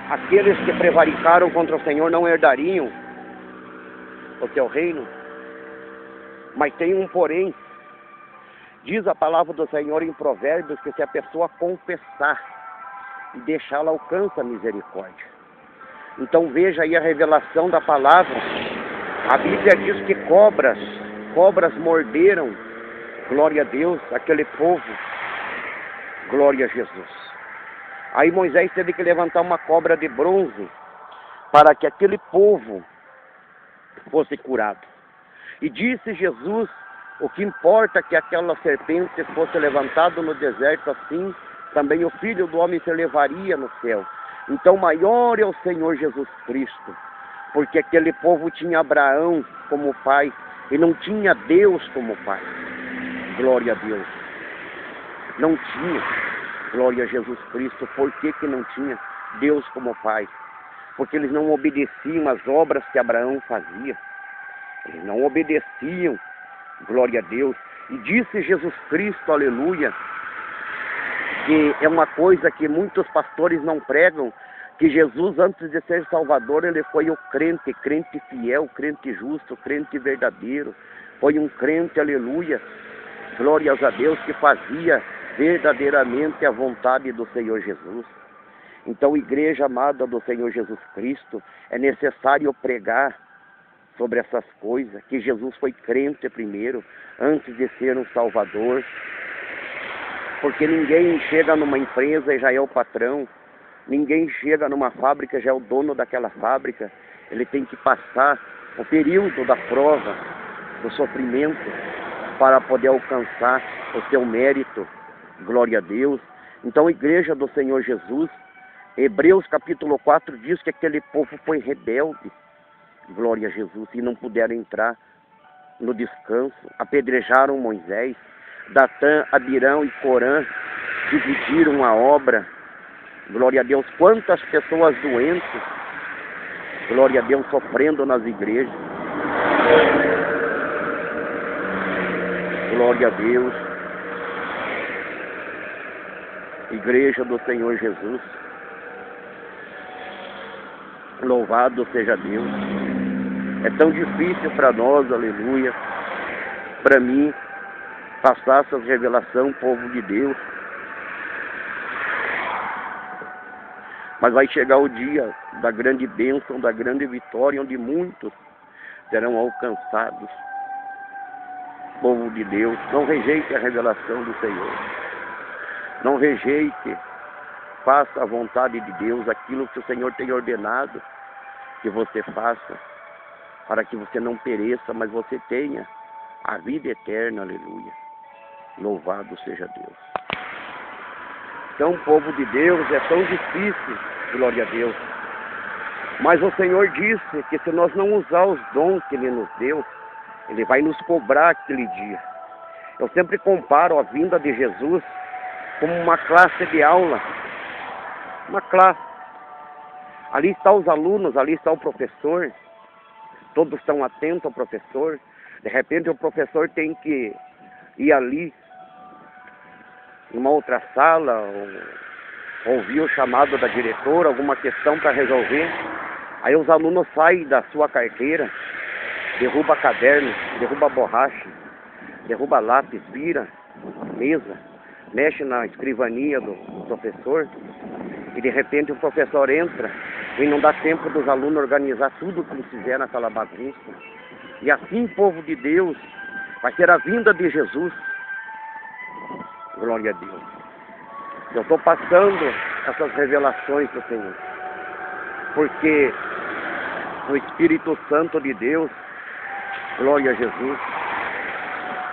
aqueles que prevaricaram contra o Senhor não herdariam o seu reino, mas tem um porém. Diz a palavra do Senhor em Provérbios que se a pessoa confessar e deixá-la, alcança a misericórdia. Então veja aí a revelação da palavra. A Bíblia diz que cobras morderam, glória a Deus, aquele povo, glória a Jesus. Aí Moisés teve que levantar uma cobra de bronze para que aquele povo fosse curado. E disse Jesus, o que importa é que aquela serpente fosse levantada no deserto, assim também o Filho do Homem se elevaria no céu. Então maior é o Senhor Jesus Cristo, porque aquele povo tinha Abraão como pai e não tinha Deus como pai. Glória a Deus. Não tinha. Glória a Jesus Cristo. Por que não tinha Deus como pai? Porque eles não obedeciam às obras que Abraão fazia. Eles não obedeciam. Glória a Deus. E disse Jesus Cristo, aleluia, que é uma coisa que muitos pastores não pregam, que Jesus, antes de ser Salvador, ele foi o crente fiel, crente justo, crente verdadeiro. Foi um crente, aleluia, glórias a Deus, que fazia verdadeiramente a vontade do Senhor Jesus. Então, igreja amada do Senhor Jesus Cristo, é necessário pregar sobre essas coisas, que Jesus foi crente primeiro, antes de ser um Salvador. Porque ninguém chega numa empresa e já é o patrão. Ninguém chega numa fábrica e já é o dono daquela fábrica. Ele tem que passar o período da prova, do sofrimento, para poder alcançar o seu mérito. Glória a Deus. Então, igreja do Senhor Jesus, Hebreus capítulo 4 diz que aquele povo foi rebelde. Glória a Jesus. E não puderam entrar no descanso. Apedrejaram Moisés. Datã, Abirão e Corã dividiram a obra. Glória a Deus. Quantas pessoas doentes, glória a Deus, sofrendo nas igrejas. Glória a Deus. Igreja do Senhor Jesus, louvado seja Deus. É tão difícil para nós, aleluia, para mim, passar essa revelação, povo de Deus. Mas vai chegar o dia da grande bênção, da grande vitória, onde muitos serão alcançados. Povo de Deus, não rejeite a revelação do Senhor. Não rejeite, faça a vontade de Deus, aquilo que o Senhor tem ordenado que você faça. para que você não pereça, mas você tenha a vida eterna, aleluia. Louvado seja Deus. Então, povo de Deus, é tão difícil, glória a Deus. Mas o Senhor disse que se nós não usar os dons que Ele nos deu, Ele vai nos cobrar aquele dia. Eu sempre comparo a vinda de Jesus como uma classe de aula. Uma classe. Ali estão os alunos, ali está o professor. Todos estão atentos ao professor. De repente o professor tem que ir ali, numa outra sala, ou ouvir o chamado da diretora, alguma questão para resolver. Aí os alunos saem da sua carteira, derruba caderno, derruba borracha, derruba lápis, vira mesa, mexe na escrivania do professor, e de repente o professor entra e não dá tempo dos alunos organizar tudo o que eles fizeram naquela bagunça. E assim, povo de Deus, vai ser a vinda de Jesus. Glória a Deus. Eu estou passando essas revelações do Senhor, porque o Espírito Santo de Deus, glória a Jesus,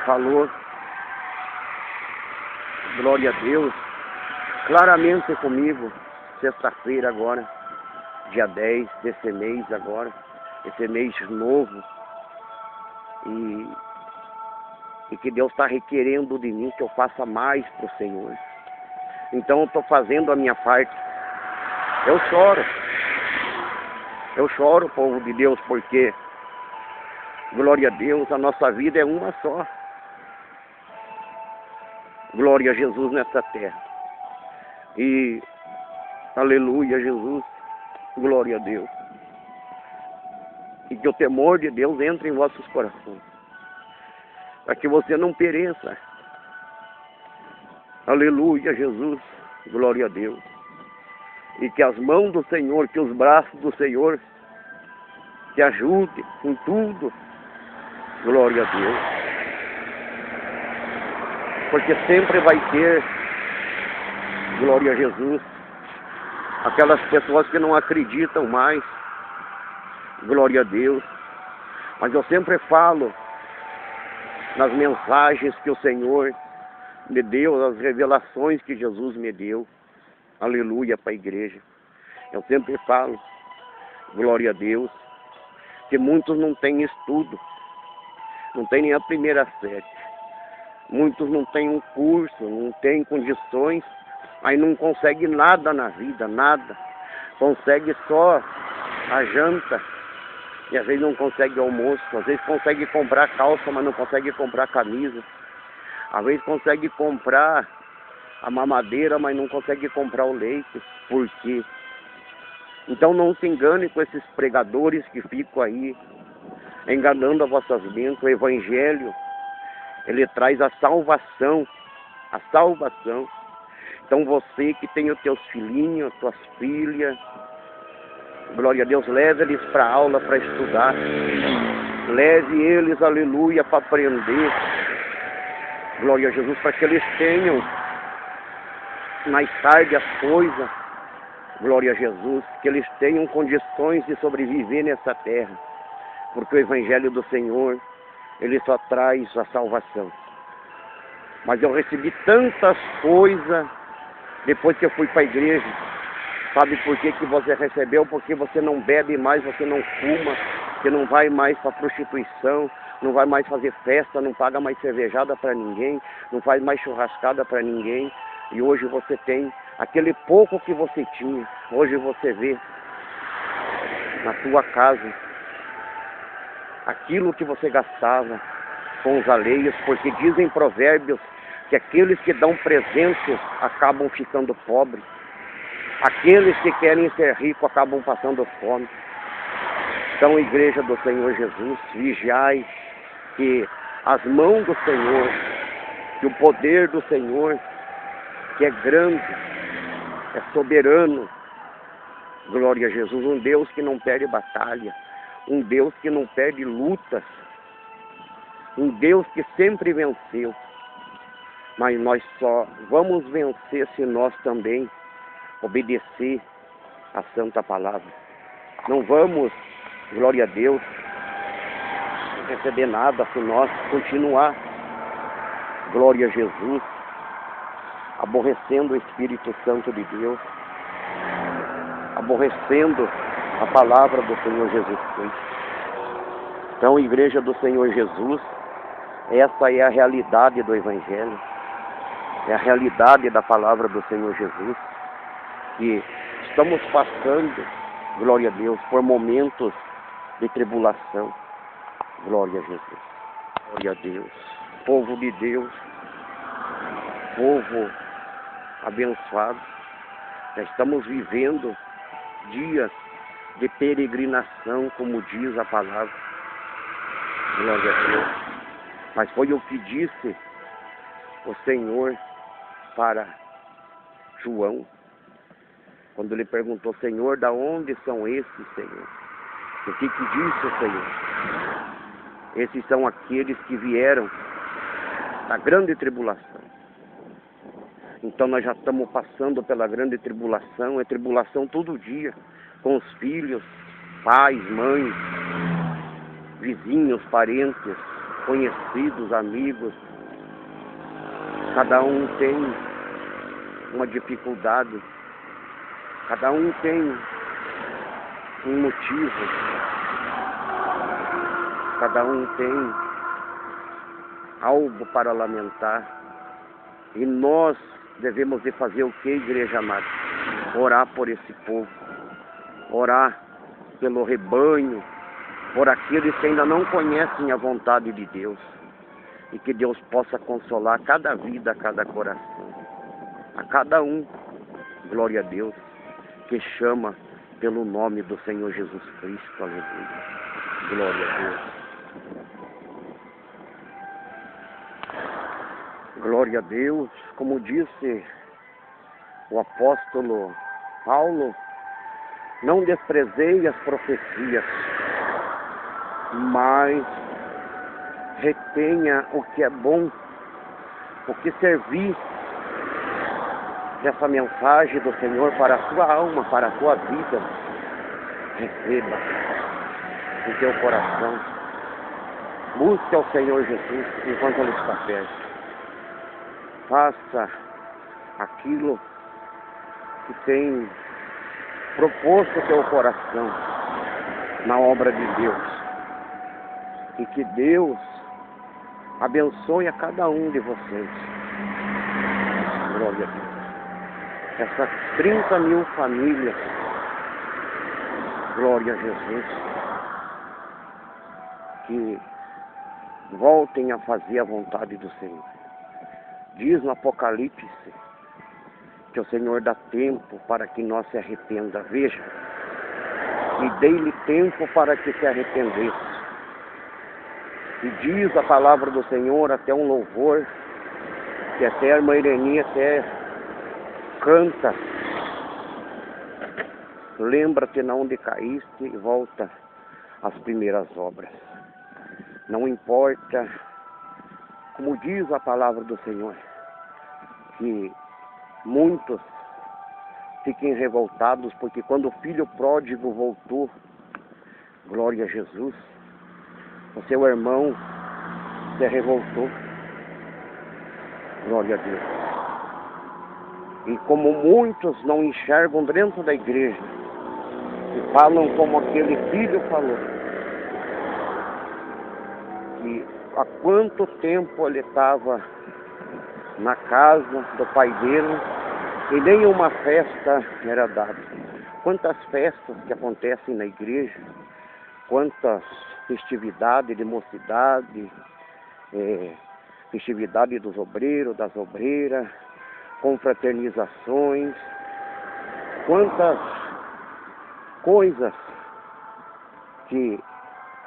falou, glória a Deus, claramente comigo, sexta-feira agora, dia 10 desse mês agora, esse mês novo, e que Deus está requerendo de mim que eu faça mais para o Senhor. Então eu estou fazendo a minha parte. Eu choro, povo de Deus, porque, glória a Deus, a nossa vida é uma só. Glória a Jesus nessa terra. E, aleluia, Jesus, glória a Deus. E que o temor de Deus entre em vossos corações, para que você não pereça. Aleluia, Jesus, glória a Deus. E que as mãos do Senhor, que os braços do Senhor te ajudem em tudo. Glória a Deus. Porque sempre vai ter, glória a Jesus, aquelas pessoas que não acreditam mais. Glória a Deus. Mas eu sempre falo nas mensagens que o Senhor me deu, as revelações que Jesus me deu. Aleluia para a igreja. Eu sempre falo, glória a Deus, que muitos não têm estudo, não têm nem a primeira série. Muitos não têm um curso, não têm condições, aí não conseguem nada na vida, nada. Consegue só a janta, e às vezes não consegue almoço, às vezes consegue comprar calça, mas não consegue comprar camisa. Às vezes consegue comprar a mamadeira, mas não consegue comprar o leite. Por quê? Então não se engane com esses pregadores que ficam aí enganando as vossas mentes. O Evangelho, ele traz a salvação. A salvação. Então você que tem os teus filhinhos, tuas filhas, glória a Deus, leve eles para a aula, para estudar. Leve eles, aleluia, para aprender. Glória a Jesus, para que eles tenham mais tarde as coisas, glória a Jesus, que eles tenham condições de sobreviver nessa terra, porque o Evangelho do Senhor, ele só traz a salvação. Mas eu recebi tantas coisas depois que eu fui para a igreja. Sabe por que você recebeu? Porque você não bebe mais, você não fuma, você não vai mais para prostituição, não vai mais fazer festa, não paga mais cervejada para ninguém, não faz mais churrascada para ninguém. E hoje você tem aquele pouco que você tinha. Hoje você vê na tua casa aquilo que você gastava com os alheios, porque dizem provérbios que aqueles que dão presentes acabam ficando pobres. Aqueles que querem ser ricos acabam passando fome. Então, igreja do Senhor Jesus, vigiai que as mãos do Senhor, que o poder do Senhor, que é grande, é soberano, glória a Jesus, um Deus que não perde batalha, um Deus que não perde lutas, um Deus que sempre venceu. Mas nós só vamos vencer se nós também obedecer a santa palavra. Não vamos, glória a Deus, receber nada se nós continuar, glória a Jesus, aborrecendo o Espírito Santo de Deus, aborrecendo a palavra do Senhor Jesus Cristo. Então, Igreja do Senhor Jesus, essa é a realidade do Evangelho, é a realidade da palavra do Senhor Jesus, que estamos passando, glória a Deus, por momentos de tribulação. Glória a Jesus, glória a Deus. Povo de Deus, povo abençoado, já estamos vivendo dias de peregrinação, como diz a palavra. Glória a Deus. Mas foi o que disse o Senhor para João, quando ele perguntou: Senhor, da onde são esses, Senhor? O que disse o Senhor? Esses são aqueles que vieram da grande tribulação. Então nós já estamos passando pela grande tribulação, é tribulação todo dia, com os filhos, pais, mães, vizinhos, parentes, conhecidos, amigos. Cada um tem uma dificuldade, cada um tem um motivo, cada um tem algo para lamentar. E nós devemos de fazer o que, igreja amada? Orar por esse povo, orar pelo rebanho, por aqueles que ainda não conhecem a vontade de Deus, e que Deus possa consolar cada vida, cada coração, a cada um, glória a Deus, que chama pelo nome do Senhor Jesus Cristo, aleluia, glória a Deus. Glória a Deus, como disse o apóstolo Paulo, não desprezei as profecias, mas retenha o que é bom, o que servir dessa mensagem do Senhor para a sua alma, para a sua vida. Receba em teu coração. Busque ao Senhor Jesus enquanto Ele está perto. Faça aquilo que tem proposto o teu coração na obra de Deus. E que Deus abençoe a cada um de vocês. Glória a Deus. Essas 30 mil famílias, glória a Jesus, que voltem a fazer a vontade do Senhor. Diz no Apocalipse que o Senhor dá tempo para que nós se arrependa. Veja, e dei-lhe tempo para que se arrependesse. E diz a palavra do Senhor, até um louvor, que até a irmã Ireni até canta: lembra-te na onde caíste e volta às primeiras obras. Não importa, como diz a palavra do Senhor, que muitos fiquem revoltados, porque quando o filho pródigo voltou, glória a Jesus, o seu irmão se revoltou, glória a Deus. E como muitos não enxergam dentro da igreja, e falam como aquele filho falou, que há quanto tempo ele estava na casa do pai dele e nenhuma festa era dada. Quantas festas que acontecem na igreja, quantas festividades de mocidade, festividade dos obreiros, das obreiras, confraternizações, quantas coisas que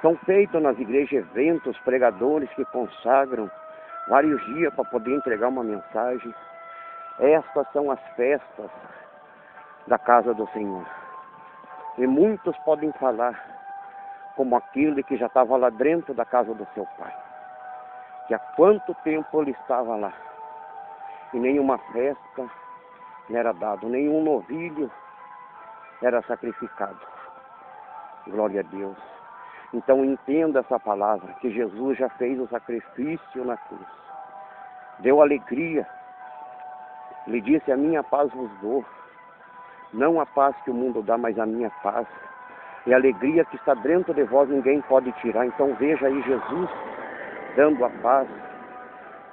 são feitas nas igrejas, eventos, pregadores que consagram vários dias para poder entregar uma mensagem. Estas são as festas da casa do Senhor. E muitos podem falar como aquele que já estava lá dentro da casa do seu pai, que há quanto tempo ele estava lá e nenhuma festa lhe era dado, nenhum novilho era sacrificado. Glória a Deus. Então entenda essa palavra, que Jesus já fez o sacrifício na cruz. Deu alegria. Ele disse, a minha paz vos dou. Não a paz que o mundo dá, mas a minha paz. E a alegria que está dentro de vós ninguém pode tirar. Então veja aí Jesus dando a paz,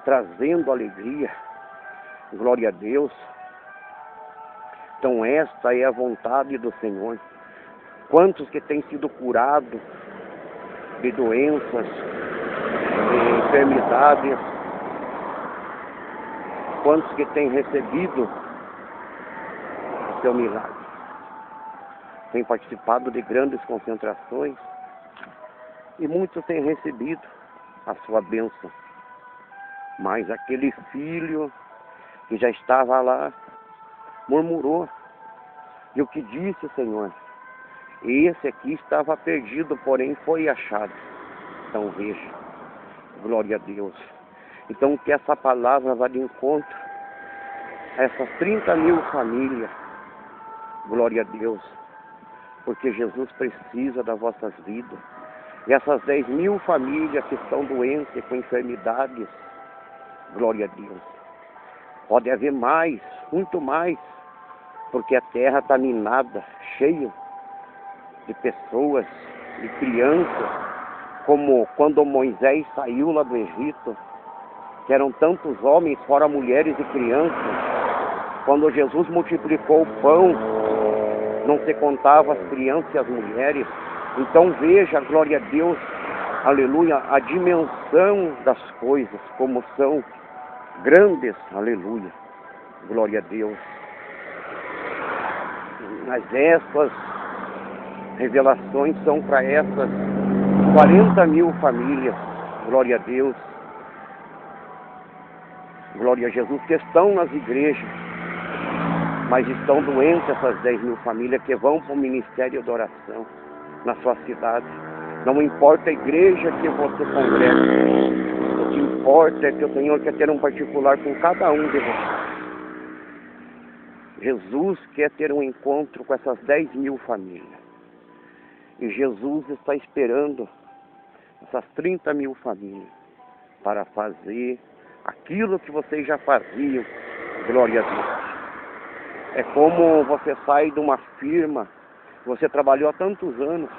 trazendo alegria. Glória a Deus. Então esta é a vontade do Senhor. Quantos que têm sido curados de doenças, de enfermidades, quantos que têm recebido o seu milagre, têm participado de grandes concentrações e muitos têm recebido a sua bênção. Mas aquele filho que já estava lá murmurou. E o que disse o Senhor? Esse aqui estava perdido, porém foi achado. Então veja, glória a Deus. Então que essa palavra vá de encontro a essas 30.000 famílias. Glória a Deus. Porque Jesus precisa das vossas vidas. E essas 10.000 famílias que estão doentes com enfermidades. Glória a Deus. Pode haver mais, muito mais. Porque a terra está minada, cheia de pessoas, de crianças, como quando Moisés saiu lá do Egito, que eram tantos homens, fora mulheres e crianças. Quando Jesus multiplicou o pão, não se contava as crianças e as mulheres. Então veja, glória a Deus, aleluia, a dimensão das coisas, como são grandes, aleluia, glória a Deus. Mas essas revelações são para essas 40.000 famílias, glória a Deus, glória a Jesus, que estão nas igrejas, mas estão doentes essas 10.000 famílias que vão para o ministério de oração na sua cidade. Não importa a igreja que você congrega, o que importa é que o Senhor quer ter um particular com cada um de vocês. Jesus quer ter um encontro com essas 10.000 famílias. E Jesus está esperando essas 30.000 famílias para fazer aquilo que vocês já faziam, glória a Deus. É como você sai de uma firma, você trabalhou há tantos anos,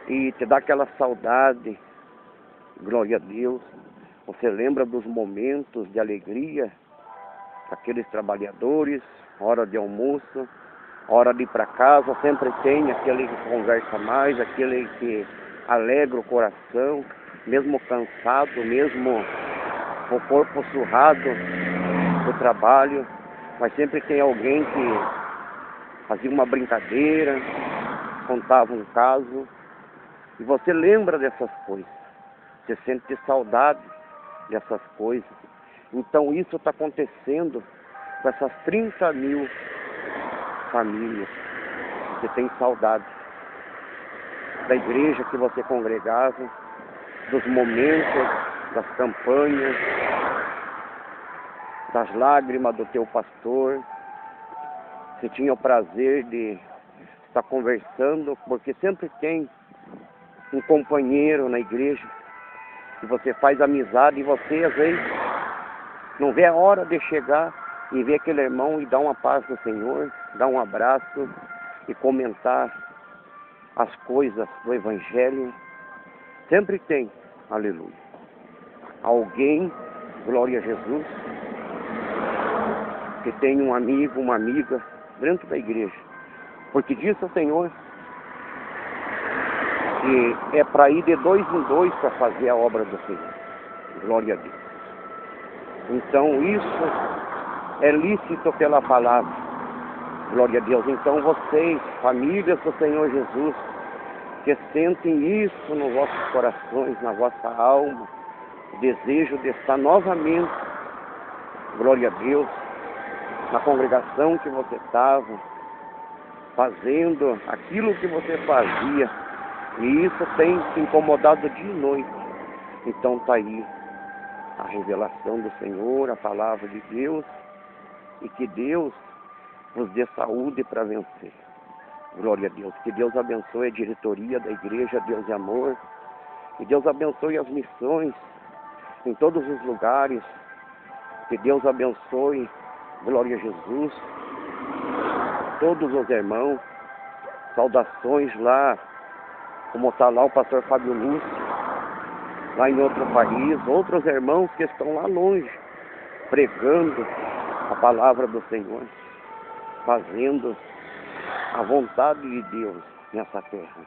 e te dá aquela saudade, glória a Deus. Você lembra dos momentos de alegria, aqueles trabalhadores, hora de almoço, hora de ir para casa, sempre tem aquele que conversa mais, aquele que alegra o coração, mesmo cansado, mesmo o corpo surrado do trabalho, mas sempre tem alguém que fazia uma brincadeira, contava um caso, e você lembra dessas coisas, você sente saudade dessas coisas. Então isso está acontecendo com essas 30.000 famílias. Você tem saudade da igreja que você congregava, dos momentos, das campanhas, das lágrimas do teu pastor. Você tinha o prazer de estar conversando, porque sempre tem um companheiro na igreja, que você faz amizade e você às vezes não vê a hora de chegar e ver aquele irmão e dar uma paz no Senhor, dar um abraço e comentar as coisas do Evangelho. Sempre tem, aleluia, alguém, glória a Jesus, que tem um amigo, uma amiga dentro da igreja. Porque disse o Senhor que é para ir de 2 em 2 para fazer a obra do Senhor. Glória a Deus. Então isso é lícito pela palavra. Glória a Deus. Então vocês, famílias do Senhor Jesus, que sentem isso nos vossos corações, na vossa alma, o desejo de estar novamente, glória a Deus, na congregação que você estava, fazendo aquilo que você fazia, e isso tem te incomodado dia e noite. Então está aí a revelação do Senhor, a palavra de Deus, e que Deus nos dê saúde para vencer. Glória a Deus. Que Deus abençoe a diretoria da igreja, Deus é amor. Que Deus abençoe as missões em todos os lugares. Que Deus abençoe, glória a Jesus, todos os irmãos. Saudações lá, como está lá o pastor Fábio Lúcio, lá em outro país, outros irmãos que estão lá longe, pregando a palavra do Senhor, fazendo a vontade de Deus nessa terra.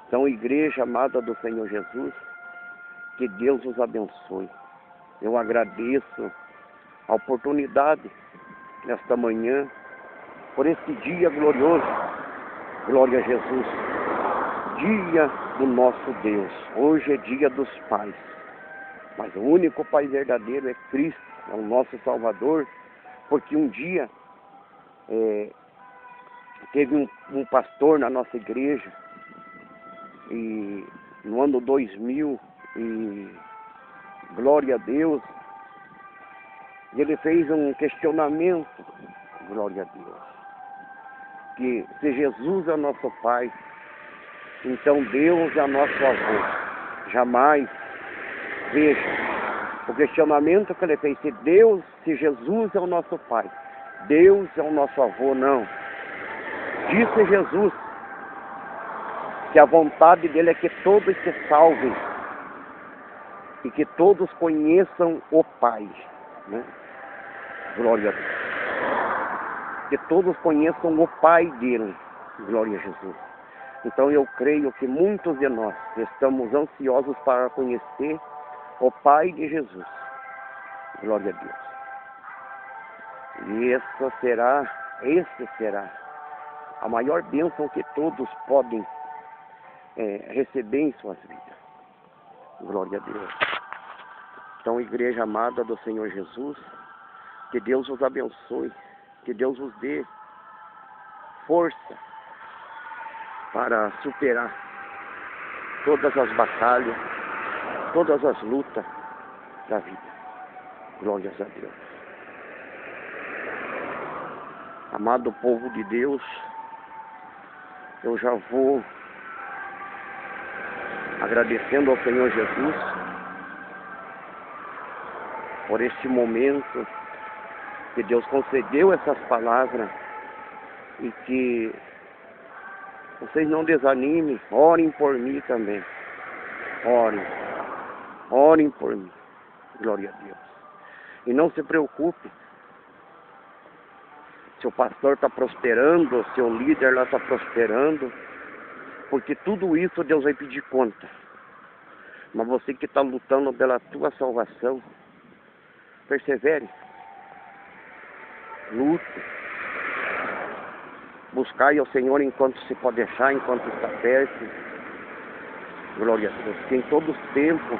Então, igreja amada do Senhor Jesus, que Deus os abençoe. Eu agradeço a oportunidade nesta manhã, por este dia glorioso. Glória a Jesus. Dia do nosso Deus. Hoje é dia dos pais. Mas o único Pai verdadeiro é Cristo, é o nosso Salvador. Porque um dia teve um pastor na nossa igreja, e no ano 2000, e glória a Deus, ele fez um questionamento, glória a Deus, que se Jesus é nosso Pai, então Deus é nosso avô. Jamais, veja, o questionamento que ele fez, se Jesus é o nosso Pai, Deus é o nosso avô, não. Disse Jesus que a vontade dele é que todos se salvem e que todos conheçam o Pai, né? Glória a Deus. Que todos conheçam o Pai dele. Glória a Jesus. Então eu creio que muitos de nós estamos ansiosos para conhecer o Pai de Jesus. Glória a Deus. E esse será a maior bênção que todos podem receber em suas vidas. Glória a Deus. Então, igreja amada do Senhor Jesus, que Deus os abençoe, que Deus os dê força para superar todas as batalhas, todas as lutas da vida. Glórias a Deus. Amado povo de Deus, eu já vou agradecendo ao Senhor Jesus por este momento que Deus concedeu essas palavras, e que vocês não desanimem, orem por mim também. Orem por mim. Glória a Deus. E não se preocupe se o pastor está prosperando, se o líder lá está prosperando, porque tudo isso Deus vai pedir conta. Mas você que está lutando pela tua salvação, persevere, lute, buscai ao Senhor enquanto se pode achar, enquanto está perto. Glória a Deus. Que em todos os tempos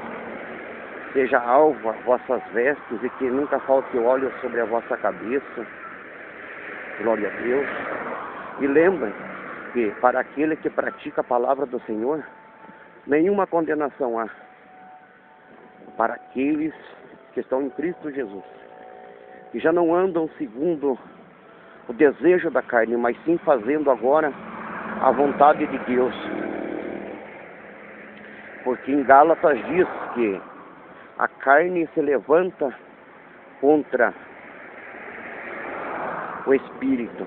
seja alva vossas vestes e que nunca falte óleo sobre a vossa cabeça. Glória a Deus. E lembrem que para aquele que pratica a palavra do Senhor, nenhuma condenação há. Para aqueles que estão em Cristo Jesus, que já não andam segundo o desejo da carne, mas sim fazendo agora a vontade de Deus. Porque em Gálatas diz que a carne se levanta contra o Espírito,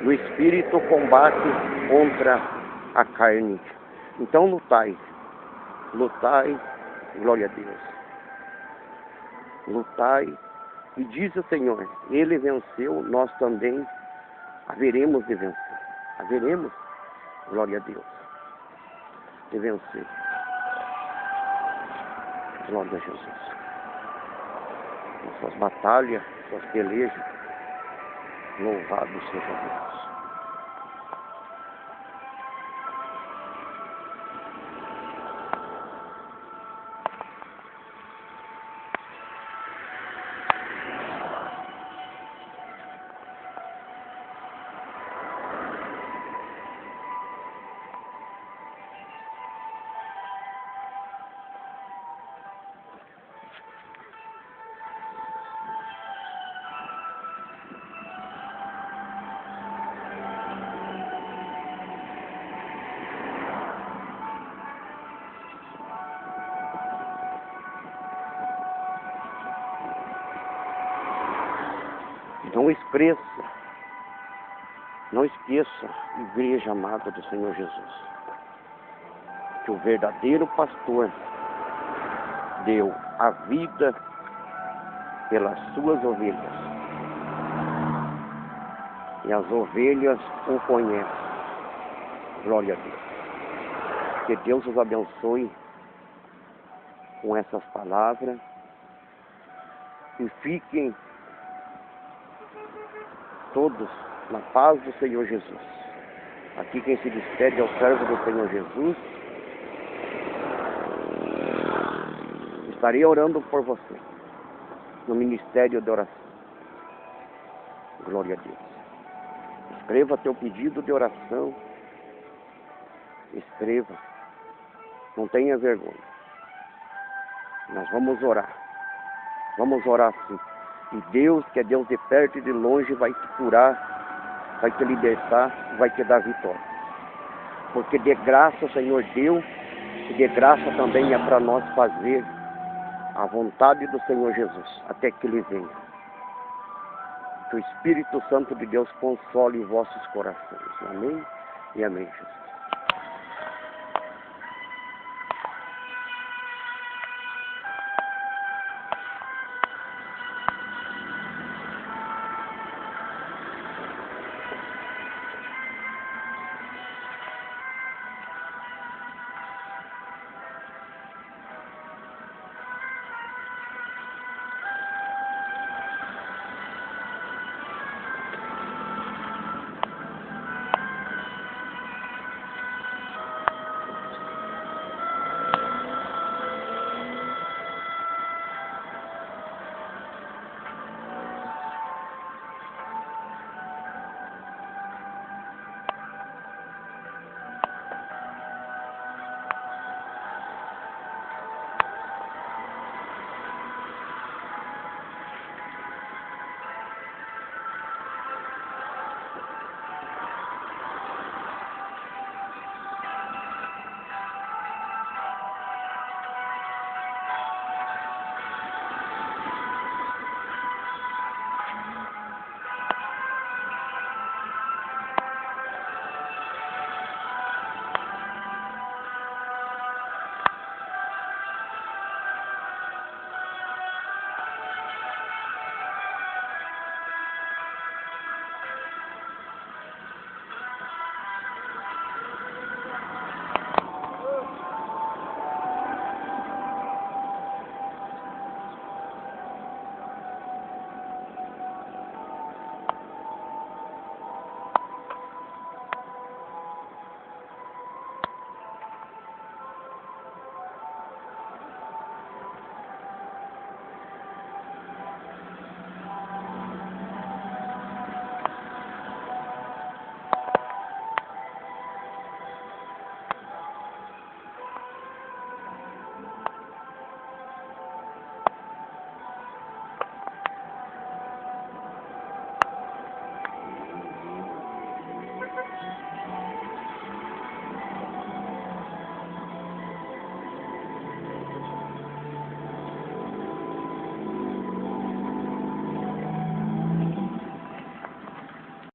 e o Espírito combate contra a carne. Então lutai, glória a Deus. Lutai, e diz o Senhor, Ele venceu, nós também haveremos de vencer. Haveremos, glória a Deus, de vencer. Glória a Jesus. Nas suas batalhas, suas pelejas, louvado seja Deus. Não esqueça, igreja amada do Senhor Jesus, que o verdadeiro pastor deu a vida pelas suas ovelhas. E as ovelhas o conhecem. Glória a Deus. Que Deus os abençoe com essas palavras. E fiquem todos na paz do Senhor Jesus. Aqui quem se despede é o servo do Senhor Jesus. Estarei orando por você no ministério de oração. Glória a Deus. Escreva teu pedido de oração. Escreva. Não tenha vergonha. Nós vamos orar. Vamos orar sim. E Deus, que é Deus de perto e de longe, vai te curar, vai te libertar, vai te dar vitória. Porque de graça o Senhor deu, e de graça também é para nós fazer a vontade do Senhor Jesus, até que Ele venha. Que o Espírito Santo de Deus console os vossos corações. Amém e amém, Jesus.